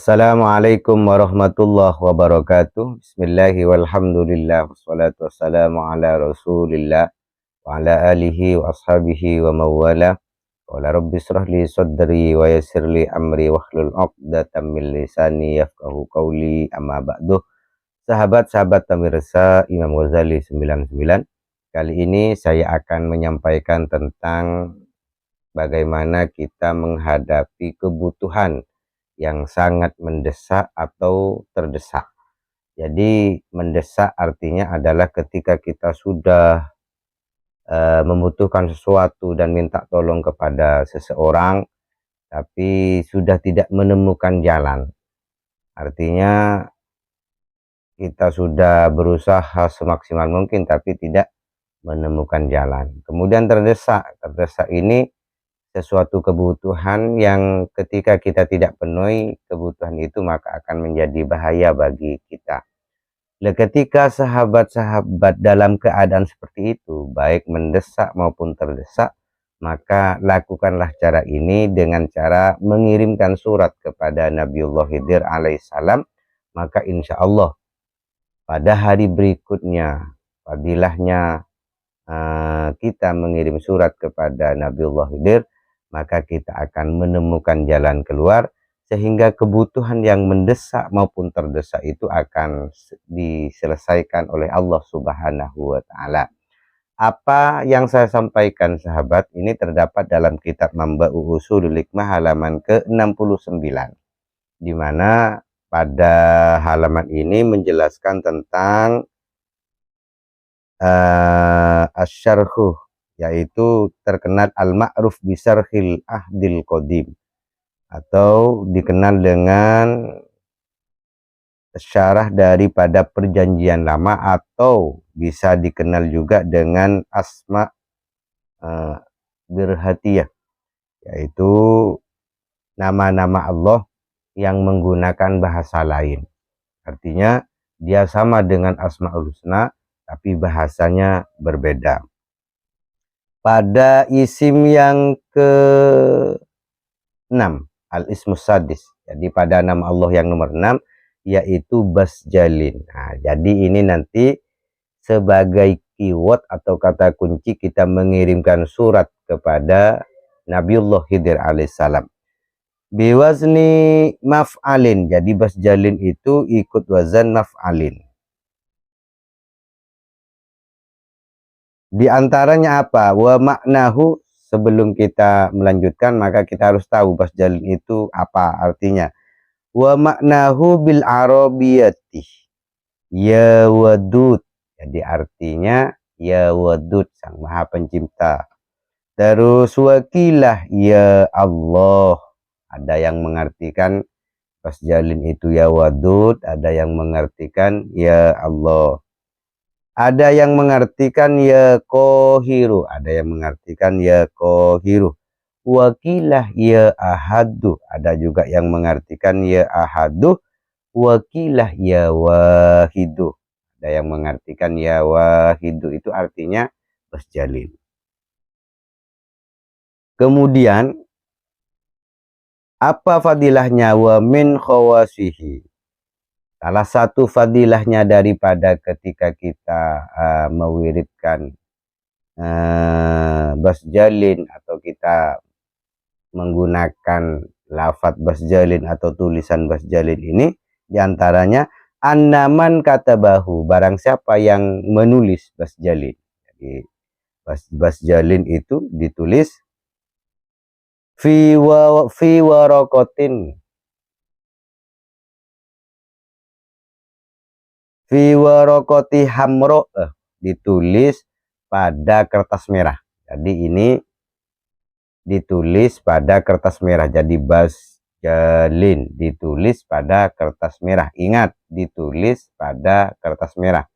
Assalamualaikum warahmatullahi wabarakatuh. Bismillahi walhamdulillah wassalatu wassalamu ala rasulillah wa ala alihi wa ashabihi wa mawala. Qala rabbi israh li sadri wa yassir li amri wahlul 'uqdatam min lisani yafqahu qawli, amma ba'du. Sahabat-sahabat pemirsa Imam Ghazali 99. Kali ini saya akan menyampaikan tentang bagaimana kita menghadapi kebutuhan yang sangat mendesak atau terdesak. Jadi mendesak artinya adalah ketika kita sudah membutuhkan sesuatu dan minta tolong kepada seseorang, tapi sudah tidak menemukan jalan. Artinya kita sudah berusaha semaksimal mungkin tapi tidak menemukan jalan. Kemudian terdesak. Terdesak ini sesuatu kebutuhan yang ketika kita tidak penuhi kebutuhan itu maka akan menjadi bahaya bagi kita. Ketika sahabat-sahabat dalam keadaan seperti itu, baik mendesak maupun terdesak, maka lakukanlah cara ini dengan cara mengirimkan surat kepada Nabiullah Khidir alaihissalam. Maka insya Allah pada hari berikutnya, fadilahnya kita mengirim surat kepada Nabiullah Khidir, maka kita akan menemukan jalan keluar sehingga kebutuhan yang mendesak maupun terdesak itu akan diselesaikan oleh Allah Subhanahu wa Ta'ala. Apa yang saya sampaikan sahabat ini terdapat dalam kitab Manba'u Ushulul Hikmah halaman ke-69, di mana pada halaman ini menjelaskan tentang asyarhu, yaitu terkenal al-ma'ruf bisarhil ahdil qadim, atau dikenal dengan syarah daripada perjanjian lama, atau bisa dikenal juga dengan asma birhatiyah, yaitu nama-nama Allah yang menggunakan bahasa lain. Artinya dia sama dengan Asmaul Husna tapi bahasanya berbeda. Pada isim yang ke-6, al-ismus sadis, jadi pada nama Allah yang nomor 6, yaitu Basjalin. Nah, jadi ini nanti sebagai keyword atau kata kunci kita mengirimkan surat kepada Nabiullah Khidir alaihissalam. Biwazni maf'alin, jadi Basjalin itu ikut wazan maf'alin. Di antaranya apa? Wa maknahu, sebelum kita melanjutkan maka kita harus tahu Basjalin itu apa artinya. Wa maknahu bil arabiyati ya wadud, jadi artinya ya wadud, sang maha pencipta. Terus wakilah ya Allah, ada yang mengartikan Basjalin itu ya wadud, ada yang mengartikan ya Allah. Ada yang mengartikan ya kohiru, ada yang mengartikan ya kohiru. Wakilah ya ahadu, ada juga yang mengartikan ya ahadu. Wakilah ya wahidu, ada yang mengartikan ya wahidu, itu artinya Basjalin. Kemudian apa fadilahnya? Wa min khawasihi, salah satu fadilahnya daripada ketika kita mewiridkan Basjalin atau kita menggunakan lafadz Basjalin atau tulisan Basjalin ini, diantaranya annaman katabahu, barang siapa yang menulis Basjalin. Jadi Basjalin itu ditulis fi warokotin, fi warokoti hamro, ditulis pada kertas merah. Jadi ini ditulis pada kertas merah, jadi Basjalin ditulis pada kertas merah. Ingat, ditulis pada kertas merah,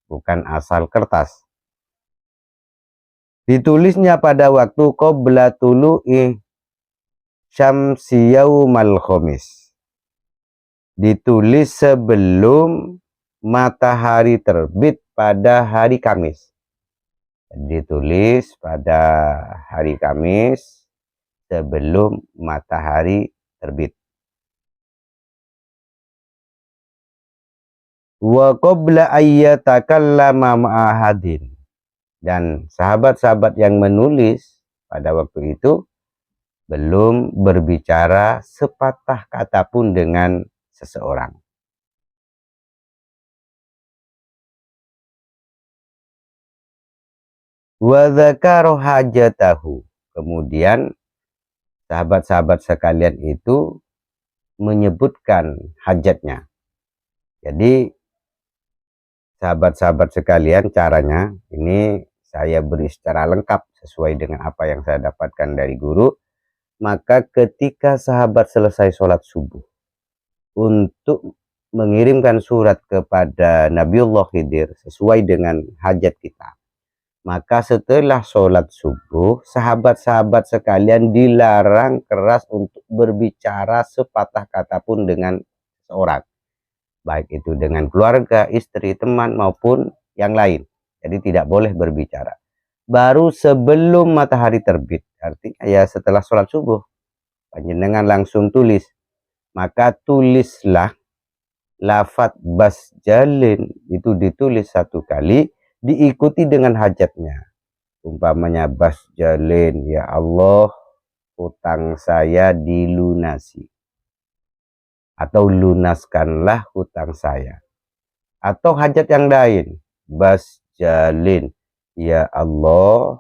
bukan asal kertas. Ditulisnya pada waktu qabla tulu'i syamsi yaumal khamis, ditulis sebelum matahari terbit pada hari Kamis. Ditulis pada hari Kamis sebelum matahari terbit. Wa qabla ayyatakallama ma'ahadin. Dan sahabat-sahabat yang menulis pada waktu itu belum berbicara sepatah kata pun dengan seseorang. Wa dzakara hajatahu. Kemudian sahabat-sahabat sekalian itu menyebutkan hajatnya. Jadi sahabat-sahabat sekalian, caranya ini saya beri secara lengkap sesuai dengan apa yang saya dapatkan dari guru. Maka ketika sahabat selesai sholat subuh untuk mengirimkan surat kepada Nabiullah Khidir sesuai dengan hajat kita, maka setelah sholat subuh, sahabat-sahabat sekalian dilarang keras untuk berbicara sepatah kata pun dengan seorang, baik itu dengan keluarga, istri, teman maupun yang lain. Jadi tidak boleh berbicara. Baru sebelum matahari terbit, artinya ya setelah sholat subuh, panjenengan langsung tulis. Maka tulislah lafadz basjalin, itu ditulis 1 kali, diikuti dengan hajatnya. Umpamanya basjalin, ya Allah, hutang saya dilunasi. Atau lunaskanlah hutang saya. Atau hajat yang lain, basjalin, ya Allah,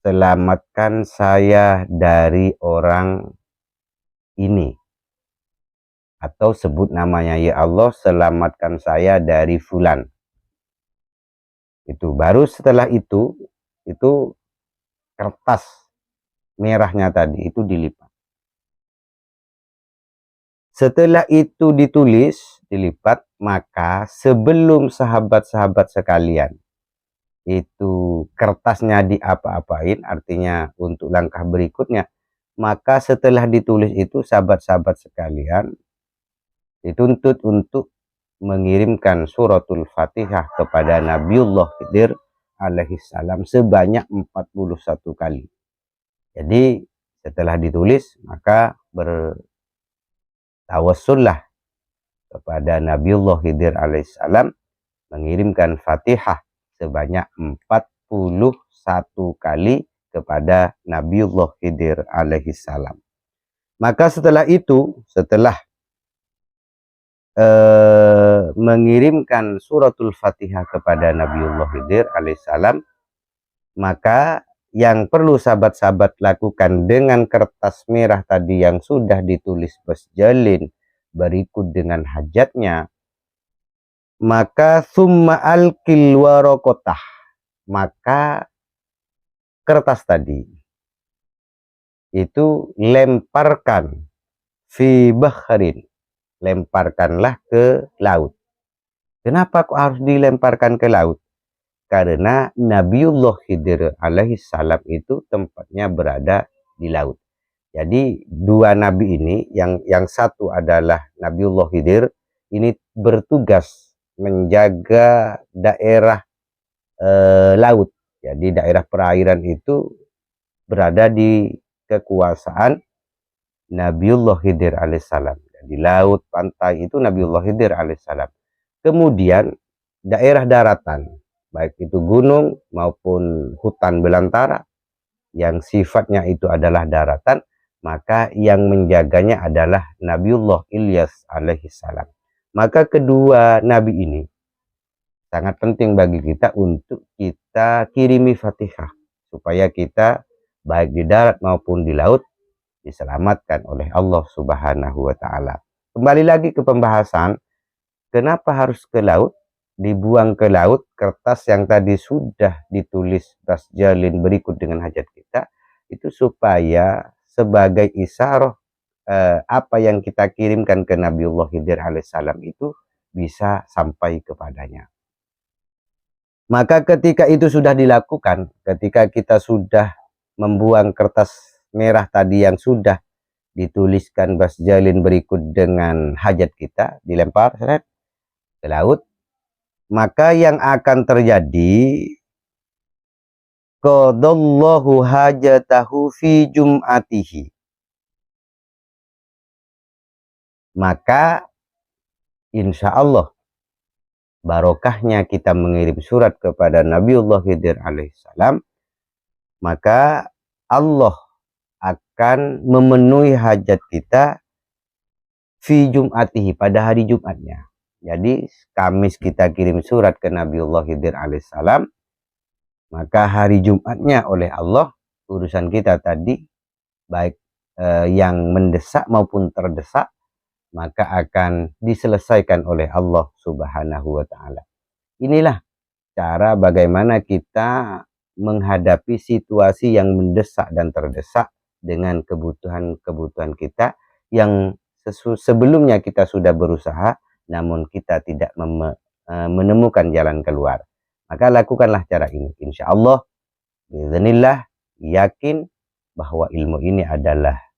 selamatkan saya dari orang ini. Atau sebut namanya, ya Allah, selamatkan saya dari fulan. Itu baru setelah itu kertas merahnya tadi itu dilipat. Setelah itu ditulis, dilipat, maka sebelum sahabat-sahabat sekalian itu kertasnya diapa-apain, artinya untuk langkah berikutnya, maka setelah ditulis itu sahabat-sahabat sekalian dituntut untuk mengirimkan suratul Fatihah kepada Nabiullah Khidir alaihissalam sebanyak 41 kali. Jadi setelah ditulis, maka bertawassullah kepada Nabiullah Khidir alaihissalam mengirimkan Fatihah sebanyak 41 kali kepada Nabiullah Khidir alaihissalam. Maka setelah itu, setelah mengirimkan suratul Fatihah kepada Nabiullah Khidir alaihissalam, maka yang perlu sahabat-sahabat lakukan dengan kertas merah tadi yang sudah ditulis basjalin berikut dengan hajatnya, maka summa alqil waraqatah, maka kertas tadi itu lemparkan fi bahrin, lemparkanlah ke laut. Kenapa kok harus dilemparkan ke laut? Karena Nabiullah Khidir alaihissalam itu tempatnya berada di laut. Jadi dua nabi ini, yang satu adalah Nabiullah Khidir, ini bertugas menjaga daerah laut. Jadi daerah perairan itu berada di kekuasaan Nabiullah Khidir alaihissalam. Di laut, pantai itu Nabiullah Khidir alaihissalam. Kemudian daerah daratan, baik itu gunung maupun hutan belantara yang sifatnya itu adalah daratan, maka yang menjaganya adalah Nabiullah Ilyas alaihissalam. Maka kedua nabi ini sangat penting bagi kita untuk kita kirimi Fatihah, supaya kita baik di darat maupun di laut diselamatkan oleh Allah Subhanahu wa Ta'ala. Kembali lagi ke pembahasan, kenapa harus ke laut? Dibuang ke laut kertas yang tadi sudah ditulis basjalin berikut dengan hajat kita, itu supaya sebagai isyarah apa yang kita kirimkan ke Nabiullah Khidir alaihissalam itu bisa sampai kepadanya. Maka ketika itu sudah dilakukan, ketika kita sudah membuang kertas merah tadi yang sudah dituliskan basjalin berikut dengan hajat kita, dilempar ke laut, maka yang akan terjadi, qadallahu hajatahu fi jum'atihi, maka insya Allah barokahnya kita mengirim surat kepada Nabiullah Khidir alaihissalam, maka Allah akan memenuhi hajat kita fi Jum'atihi, pada hari Jumatnya. Jadi Kamis kita kirim surat ke Nabiullah Khidir alaihissalam, maka hari Jumatnya oleh Allah urusan kita tadi baik yang mendesak maupun terdesak maka akan diselesaikan oleh Allah Subhanahu wa Ta'ala. Inilah cara bagaimana kita menghadapi situasi yang mendesak dan terdesak dengan kebutuhan-kebutuhan kita yang sebelumnya kita sudah berusaha namun kita tidak menemukan jalan keluar. Maka lakukanlah cara ini. Insya Allah, biiznillah, yakin bahwa ilmu ini adalah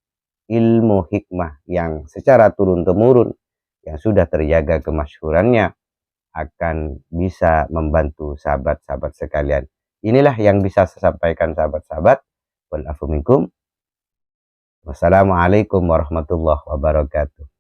ilmu hikmah yang secara turun-temurun yang sudah terjaga kemasyhurannya akan bisa membantu sahabat-sahabat sekalian. Inilah yang bisa saya sampaikan sahabat-sahabat. Wal afu minkum. Wassalamualaikum warahmatullahi wabarakatuh.